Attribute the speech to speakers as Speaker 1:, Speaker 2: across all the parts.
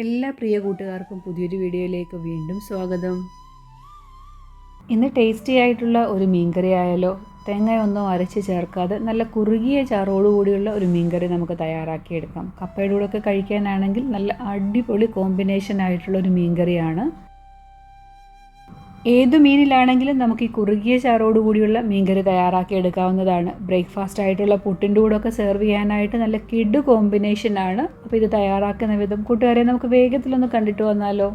Speaker 1: എല്ലാ പ്രിയ കൂട്ടുകാർക്കും പുതിയൊരു വീഡിയോയിലേക്ക് വീണ്ടും സ്വാഗതം. ഇന്ന് ടേസ്റ്റി ആയിട്ടുള്ള ഒരു മീൻകറി ആയാലോ? തേങ്ങയൊന്നും അരച്ച് ചേർക്കാതെ നല്ല കുറുകിയ ചാറോടുകൂടിയുള്ള ഒരു മീൻകറി നമുക്ക് തയ്യാറാക്കിയെടുക്കാം. കപ്പയുടെ കൂടെയൊക്കെ കഴിക്കാനാണെങ്കിൽ നല്ല അടിപൊളി കോമ്പിനേഷൻ ആയിട്ടുള്ള ഒരു മീൻകറിയാണ്. ഏതു മീനിലാണെങ്കിലും നമുക്ക് ഈ കുറുകിയ ചാറോടുകൂടിയുള്ള മീൻകറി തയ്യാറാക്കി എടുക്കാവുന്നതാണ്. ബ്രേക്ക്ഫാസ്റ്റ് ആയിട്ടുള്ള പുട്ടിൻ്റെ കൂടെയൊക്കെ സെർവ് ചെയ്യാനായിട്ട് നല്ല കിഡ് കോമ്പിനേഷനാണ്. അപ്പോൾ ഇത് തയ്യാറാക്കുന്ന വിധം കൂട്ടുകാരെ നമുക്ക് വേഗത്തിലൊന്ന് കണ്ടിട്ട് വന്നാലോ?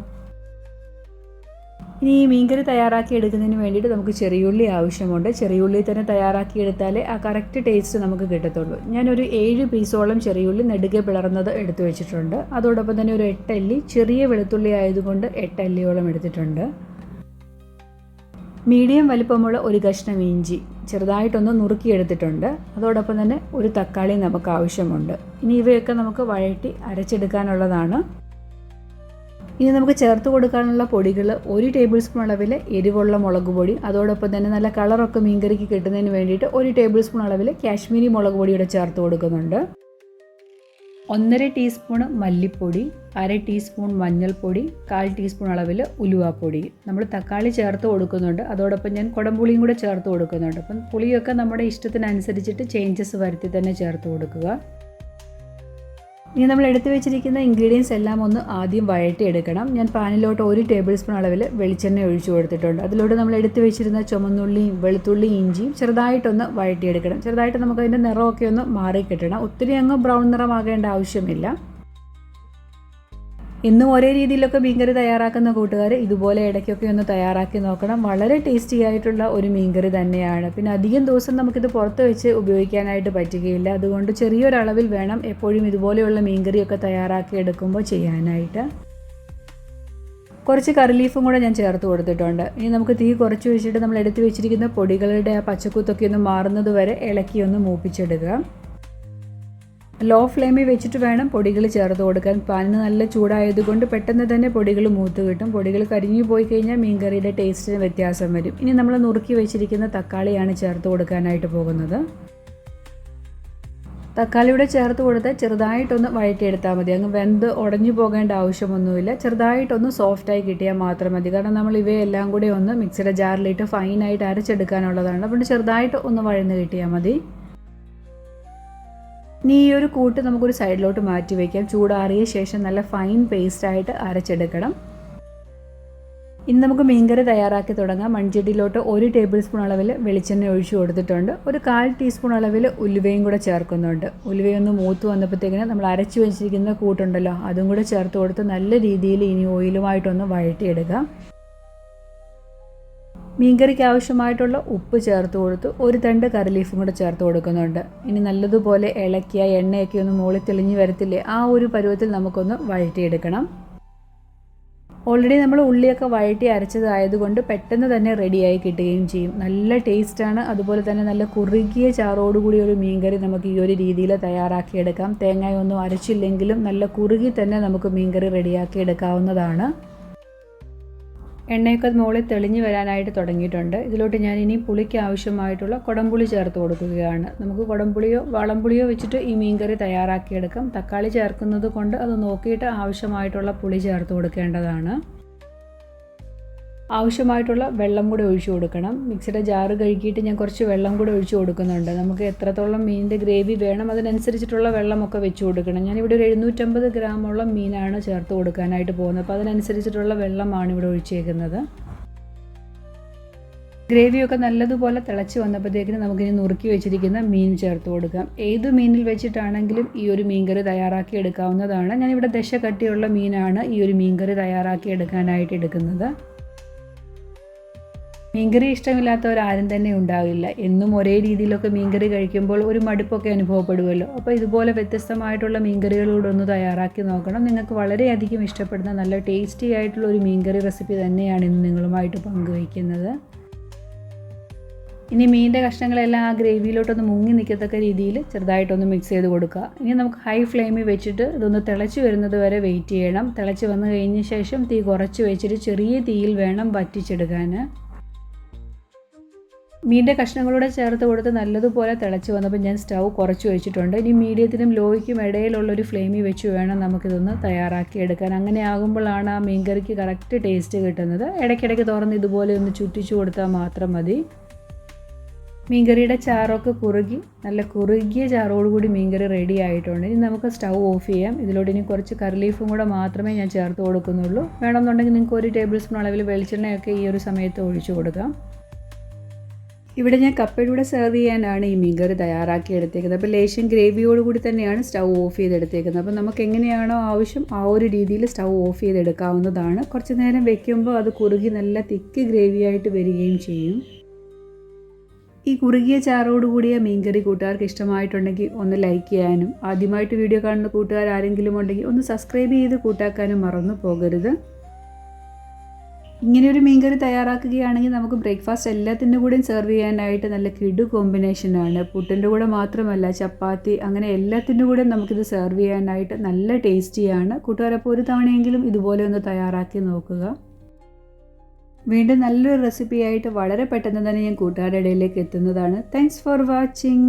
Speaker 1: ഇനി ഈ മീൻകറി തയ്യാറാക്കി എടുക്കുന്നതിന് വേണ്ടിയിട്ട് നമുക്ക് ചെറിയുള്ളി ആവശ്യമുണ്ട്. ചെറിയുള്ളി തന്നെ തയ്യാറാക്കി എടുത്താലേ ആ കറക്റ്റ് ടേസ്റ്റ് നമുക്ക് കിട്ടത്തുള്ളൂ. ഞാനൊരു 7 പീസോളം ചെറിയുള്ളി നെടുകെ പിളർന്നത് എടുത്തു വെച്ചിട്ടുണ്ട്. അതോടൊപ്പം തന്നെ ഒരു 8 അല്ലി ചെറിയ വെളുത്തുള്ളി ആയതുകൊണ്ട് 8 അല്ലിയോളം എടുത്തിട്ടുണ്ട്. മീഡിയം വലിപ്പമുള്ള ഒരു കഷ്ണം ഇഞ്ചി ചെറുതായിട്ടൊന്ന് നുറുക്കിയെടുത്തിട്ടുണ്ട്. അതോടൊപ്പം തന്നെ ഒരു തക്കാളി നമുക്ക് ആവശ്യമുണ്ട്. ഇനി ഇവയൊക്കെ നമുക്ക് വഴറ്റി അരച്ചെടുക്കാനുള്ളതാണ്. ഇനി നമുക്ക് ചേർത്ത് കൊടുക്കാനുള്ള പൊടികൾ 1 ടേബിൾ സ്പൂൺ അളവിൽ എരിവുള്ള മുളക് പൊടി, അതോടൊപ്പം തന്നെ നല്ല കളറൊക്കെ മീൻകറിക്ക് കിട്ടുന്നതിന് വേണ്ടിയിട്ട് 1 ടേബിൾ സ്പൂൺ അളവിൽ കാശ്മീരി മുളക് പൊടിയുടെ ചേർത്ത് കൊടുക്കുന്നുണ്ട്. 1.5 ടീസ്പൂൺ മല്ലിപ്പൊടി, 1/2 ടീസ്പൂൺ മഞ്ഞൾപ്പൊടി, 1/4 ടീസ്പൂൺ അളവിൽ ഉലുവാപ്പൊടി. നമ്മൾ തക്കാളി ചേർത്ത് കൊടുക്കുന്നുണ്ട്. അതോടൊപ്പം ഞാൻ കുടംപുളിയും കൂടെ ചേർത്ത് കൊടുക്കുന്നുണ്ട്. അപ്പം പുളിയൊക്കെ നമ്മുടെ ഇഷ്ടത്തിനനുസരിച്ചിട്ട് ചേഞ്ചസ് വരുത്തി തന്നെ ചേർത്ത് കൊടുക്കുക. ഇനി നമ്മൾ എടുത്തു വെച്ചിരിക്കുന്ന ഇൻഗ്രീഡിയൻസ് എല്ലാം ഒന്ന് ആദ്യം വഴറ്റിയെടുക്കണം. ഞാൻ പാനിലോട്ട് 1 ടേബിൾ സ്പൂൺ അളവിൽ വെളിച്ചെണ്ണ ഒഴിച്ചു കൊടുത്തിട്ടുണ്ട്. അതിലോട്ട് നമ്മൾ എടുത്തു വെച്ചിരുന്ന ചുമന്നുള്ളിയും വെളുത്തുള്ളിയും ഇഞ്ചിയും ചെറുതായിട്ടൊന്ന് വഴറ്റിയെടുക്കണം. ചെറുതായിട്ട് നമുക്കതിൻ്റെ നിറമൊക്കെ ഒന്ന് മാറി കിട്ടണം. ഒത്തിരി അങ്ങ് ബ്രൗൺ നിറമാകേണ്ട ആവശ്യമില്ല. എന്നും ഒരേ രീതിയിലൊക്കെ മീൻകറി തയ്യാറാക്കുന്ന കൂട്ടുകാർ ഇതുപോലെ ഇടയ്ക്കൊക്കെ ഒന്ന് തയ്യാറാക്കി നോക്കണം. വളരെ ടേസ്റ്റി ആയിട്ടുള്ള ഒരു മീൻകറി തന്നെയാണ്. പിന്നെ അധികം ദിവസം നമുക്കിത് പുറത്ത് വെച്ച് ഉപയോഗിക്കാനായിട്ട് പറ്റുകയില്ല. അതുകൊണ്ട് ചെറിയൊരളവിൽ വേണം എപ്പോഴും ഇതുപോലെയുള്ള മീൻകറിയൊക്കെ തയ്യാറാക്കി എടുക്കുമ്പോൾ ചെയ്യാനായിട്ട്. കുറച്ച് കറി ലീഫും കൂടെ ഞാൻ ചേർത്ത് കൊടുത്തിട്ടുണ്ട്. ഇനി നമുക്ക് തീ കുറച്ച് വെച്ചിട്ട് നമ്മൾ എടുത്ത് വെച്ചിരിക്കുന്ന പൊടികളുടെ ആ പച്ചക്കുത്തൊക്കെ ഒന്ന് മാറുന്നത് വരെ ഇളക്കി ഒന്ന് മൂപ്പിച്ചെടുക്കുക. ലോ ഫ്ലെയിമിൽ വെച്ചിട്ട് വേണം പൊടികൾ ചേർത്ത് കൊടുക്കാൻ. പാനിന് നല്ല ചൂടായതുകൊണ്ട് പെട്ടെന്ന് തന്നെ പൊടികൾ മൂത്ത് കിട്ടും. പൊടികൾ കരിഞ്ഞു പോയി കഴിഞ്ഞാൽ മീൻകറിയുടെ ടേസ്റ്റിന് വ്യത്യാസം വരും. ഇനി നമ്മൾ നുറുക്കി വെച്ചിരിക്കുന്ന തക്കാളിയാണ് ചേർത്ത് കൊടുക്കാനായിട്ട് പോകുന്നത്. തക്കാളിയുടെ ചേർത്ത് കൊടുത്ത് ചെറുതായിട്ടൊന്ന് വഴറ്റിയെടുത്താൽ മതി. അങ്ങ് വെന്ത് ഉടഞ്ഞു പോകേണ്ട ആവശ്യമൊന്നുമില്ല. ചെറുതായിട്ടൊന്ന് സോഫ്റ്റായി കിട്ടിയാൽ മാത്രം മതി. കാരണം നമ്മൾ ഇവയെല്ലാം കൂടി ഒന്ന് മിക്സിയുടെ ജാറിലിട്ട് ഫൈനായിട്ട് അരച്ചെടുക്കാനുള്ളതാണ്. അപ്പോൾ ചെറുതായിട്ട് ഒന്ന് വഴന്ന് കിട്ടിയാൽ മതി. ഇനി ഈ ഒരു കൂട്ട് നമുക്കൊരു സൈഡിലോട്ട് മാറ്റി വയ്ക്കാം. ചൂടാറിയ ശേഷം നല്ല ഫൈൻ പേസ്റ്റായിട്ട് അരച്ചെടുക്കണം. ഇനി നമുക്ക് മീൻകറി തയ്യാറാക്കി തുടങ്ങാം. മൺചട്ടിയിലോട്ട് 1 ടേബിൾ സ്പൂൺ അളവിൽ വെളിച്ചെണ്ണ ഒഴിച്ചു കൊടുത്തിട്ടുണ്ട്. ഒരു 1/4 ടീസ്പൂൺ അളവിൽ ഉലുവയും കൂടെ ചേർക്കുന്നുണ്ട്. ഉലുവയൊന്ന് മൂത്ത് വന്നപ്പോഴത്തേക്കിന് നമ്മൾ അരച്ചു വെച്ചിരിക്കുന്ന കൂട്ടുണ്ടല്ലോ അതും കൂടെ ചേർത്ത് കൊടുത്ത് നല്ല രീതിയിൽ ഇനി ഓയിലുമായിട്ടൊന്ന് വഴറ്റിയെടുക്കാം. മീൻകറിക്ക് ആവശ്യമായിട്ടുള്ള ഉപ്പ് ചേർത്ത് കൊടുത്ത് ഒരു തണ്ട് കറി ലീഫും കൂടെ ചേർത്ത് കൊടുക്കുന്നുണ്ട്. ഇനി നല്ലതുപോലെ ഇളക്കിയ എണ്ണയൊക്കെ ഒന്ന് മുകളിൽ തെളിഞ്ഞ് വരത്തില്ലേ, ആ ഒരു പരുവത്തിൽ നമുക്കൊന്ന് വഴറ്റിയെടുക്കണം. ഓൾറെഡി നമ്മൾ ഉള്ളിയൊക്കെ വഴറ്റി അരച്ചതായതുകൊണ്ട് പെട്ടെന്ന് തന്നെ റെഡിയായി കിട്ടുകയും ചെയ്യും. നല്ല ടേസ്റ്റാണ്. അതുപോലെ തന്നെ നല്ല കുറുകിയ ചാറോടുകൂടി ഒരു മീൻകറി നമുക്ക് ഈ ഒരു രീതിയിൽ തയ്യാറാക്കിയെടുക്കാം. തേങ്ങയൊന്നും അരച്ചില്ലെങ്കിലും നല്ല കുറുകി തന്നെ നമുക്ക് മീൻകറി റെഡിയാക്കി എടുക്കാവുന്നതാണ്. എണ്ണയൊക്കെ മുകളിൽ തെളിഞ്ഞ് വരാനായിട്ട് തുടങ്ങിയിട്ടുണ്ട്. ഇതിലോട്ട് ഞാൻ ഇനി പുളിക്ക് ആവശ്യമായിട്ടുള്ള കുടംപുളി ചേർത്ത് കൊടുക്കുകയാണ്. നമുക്ക് കുടംപുളിയോ വളംപുളിയോ വെച്ചിട്ട് ഈ മീൻകറി തയ്യാറാക്കിയെടുക്കാം. തക്കാളി ചേർക്കുന്നത് കൊണ്ട് അത് നോക്കിയിട്ട് ആവശ്യമായിട്ടുള്ള പുളി ചേർത്ത് കൊടുക്കേണ്ടതാണ്. ആവശ്യമായിട്ടുള്ള വെള്ളം കൂടെ ഒഴിച്ചു കൊടുക്കണം. മിക്സിയുടെ ജാറ് കഴുകിയിട്ട് ഞാൻ കുറച്ച് വെള്ളം കൂടെ ഒഴിച്ചു കൊടുക്കുന്നുണ്ട്. നമുക്ക് എത്രത്തോളം മീനിൻ്റെ ഗ്രേവി വേണം അതിനനുസരിച്ചിട്ടുള്ള വെള്ളമൊക്കെ വെച്ച് കൊടുക്കണം. ഞാനിവിടെ ഒരു 750 ഗ്രാമോളം മീനാണ് ചേർത്ത് കൊടുക്കാനായിട്ട് പോകുന്നത്. അപ്പോൾ അതിനനുസരിച്ചിട്ടുള്ള വെള്ളമാണ് ഇവിടെ ഒഴിച്ചേക്കുന്നത്. ഗ്രേവിയൊക്കെ നല്ലതുപോലെ തിളച്ച് വന്നപ്പോഴത്തേക്കിന് നമുക്കിനി നുറുക്കി വെച്ചിരിക്കുന്ന മീൻ ചേർത്ത് കൊടുക്കാം. ഏത് മീനിൽ വെച്ചിട്ടാണെങ്കിലും ഈ ഒരു മീൻകറി തയ്യാറാക്കി എടുക്കാവുന്നതാണ്. ഞാനിവിടെ ദശ കട്ടിയുള്ള മീനാണ് ഈ ഒരു മീൻകറി തയ്യാറാക്കി എടുക്കാനായിട്ട് എടുക്കുന്നത്. മീൻകറി ഇഷ്ടമില്ലാത്തവരാരും തന്നെ ഉണ്ടാവില്ല. എന്നും ഒരേ രീതിയിലൊക്കെ മീൻകറി കഴിക്കുമ്പോൾ ഒരു മടുപ്പൊക്കെ അനുഭവപ്പെടുമല്ലോ. അപ്പോൾ ഇതുപോലെ വ്യത്യസ്തമായിട്ടുള്ള മീൻകറികളോട് ഒന്ന് തയ്യാറാക്കി നോക്കണം. നിങ്ങൾക്ക് വളരെയധികം ഇഷ്ടപ്പെടുന്ന നല്ല ടേസ്റ്റി ആയിട്ടുള്ള ഒരു മീൻകറി റെസിപ്പി തന്നെയാണ് ഇന്ന് നിങ്ങളുമായിട്ട് പങ്കുവയ്ക്കുന്നത്. ഇനി മീനിൻ്റെ കഷ്ണങ്ങളെല്ലാം ആ ഗ്രേവിയിലോട്ടൊന്ന് മുങ്ങി നിൽക്കത്തക്ക രീതിയിൽ ചെറുതായിട്ടൊന്ന് മിക്സ് ചെയ്ത് കൊടുക്കുക. ഇനി നമുക്ക് ഹൈ ഫ്ലെയിമിൽ വെച്ചിട്ട് ഇതൊന്ന് തിളച്ച് വരുന്നത് വരെ വെയിറ്റ് ചെയ്യണം. തിളച്ച് വന്നു കഴിഞ്ഞ ശേഷം തീ കുറച്ച് വെച്ചിട്ട് ചെറിയ തീയിൽ വേണം വറ്റിച്ചെടുക്കാൻ. മീനിൻ്റെ കഷ്ണങ്ങളൂടെ ചേർത്ത് കൊടുത്ത് നല്ലതുപോലെ തിളച്ച് വന്നപ്പോൾ ഞാൻ സ്റ്റൗ കുറച്ച് വെച്ചിട്ടുണ്ട്. ഇനി മീഡിയത്തിനും ലോയ്ക്കും ഇടയിലുള്ളൊരു ഫ്ലെയിമിൽ വെച്ച് വേണം നമുക്കിതൊന്ന് തയ്യാറാക്കി എടുക്കാൻ. അങ്ങനെ ആകുമ്പോഴാണ് ആ മീൻകറിക്ക് കറക്റ്റ് ടേസ്റ്റ് കിട്ടുന്നത്. ഇടയ്ക്കിടയ്ക്ക് തുറന്ന് ഇതുപോലെ ഒന്ന് ചുറ്റിച്ചു കൊടുത്താൽ മാത്രം മതി. മീൻകറിയുടെ ചാറൊക്കെ കുറുകി നല്ല കുറുകിയ ചാറോടുകൂടി മീൻകറി റെഡി ആയിട്ടുണ്ട്. ഇനി നമുക്ക് സ്റ്റൗ ഓഫ് ചെയ്യാം. ഇതിലോട്ട് ഇനി കുറച്ച് കറി ലീഫും കൂടെ മാത്രമേ ഞാൻ ചേർത്ത് കൊടുക്കുന്നുള്ളൂ. വേണമെന്നുണ്ടെങ്കിൽ നിങ്ങൾക്ക് 1 ടേബിൾ സ്പൂൺ അളവിൽ വെളിച്ചെണ്ണയൊക്കെ ഈ ഒരു സമയത്ത് ഒഴിച്ചു കൊടുക്കാം. ഇവിടെ ഞാൻ കപ്പയുടെ കൂടെ സെർവ് ചെയ്യാനാണ് ഈ മീൻകറി തയ്യാറാക്കി എടുത്തേക്കുന്നത്. അപ്പോൾ ലേശം ഗ്രേവിയോടുകൂടി തന്നെയാണ് സ്റ്റൗ ഓഫ് ചെയ്തെടുത്തേക്കുന്നത്. അപ്പോൾ നമുക്ക് എങ്ങനെയാണോ ആവശ്യം ആ ഒരു രീതിയിൽ സ്റ്റൗ ഓഫ് ചെയ്തെടുക്കാവുന്നതാണ്. കുറച്ച് നേരം വെക്കുമ്പോൾ അത് കുറുകി നല്ല തിക്ക് ഗ്രേവിയായിട്ട് വരികയും ചെയ്യും. ഈ കുറുകിയ ചാറോടുകൂടിയ മീൻകറി കൂട്ടുകാർക്ക് ഇഷ്ടമായിട്ടുണ്ടെങ്കിൽ ഒന്ന് ലൈക്ക് ചെയ്യാനും, ആദ്യമായിട്ട് വീഡിയോ കാണുന്ന കൂട്ടുകാർ ആരെങ്കിലും ഉണ്ടെങ്കിൽ ഒന്ന് സബ്സ്ക്രൈബ് ചെയ്ത് കൂട്ടാക്കാനും മറന്നു പോകരുത്. ഇങ്ങനെയൊരു മീൻകറി തയ്യാറാക്കുകയാണെങ്കിൽ നമുക്ക് ബ്രേക്ക്ഫാസ്റ്റ് എല്ലാത്തിൻ്റെ കൂടെയും സെർവ് ചെയ്യാനായിട്ട് നല്ല കിടു കോമ്പിനേഷനാണ്. പുട്ടിൻ്റെ കൂടെ മാത്രമല്ല, ചപ്പാത്തി അങ്ങനെ എല്ലാത്തിൻ്റെ കൂടെയും നമുക്കിത് സെർവ് ചെയ്യാനായിട്ട് നല്ല ടേസ്റ്റിയാണ്. കൂട്ടുകാരപ്പോൾ ഒരു തവണയെങ്കിലും ഇതുപോലെ ഒന്ന് തയ്യാറാക്കി നോക്കുക. വീണ്ടും നല്ലൊരു റെസിപ്പിയായിട്ട് വളരെ പെട്ടെന്ന് തന്നെ ഞാൻ കൂട്ടുകാരുടെ ഇടയിലേക്ക് എത്തുന്നതാണ്. Thanks for watching.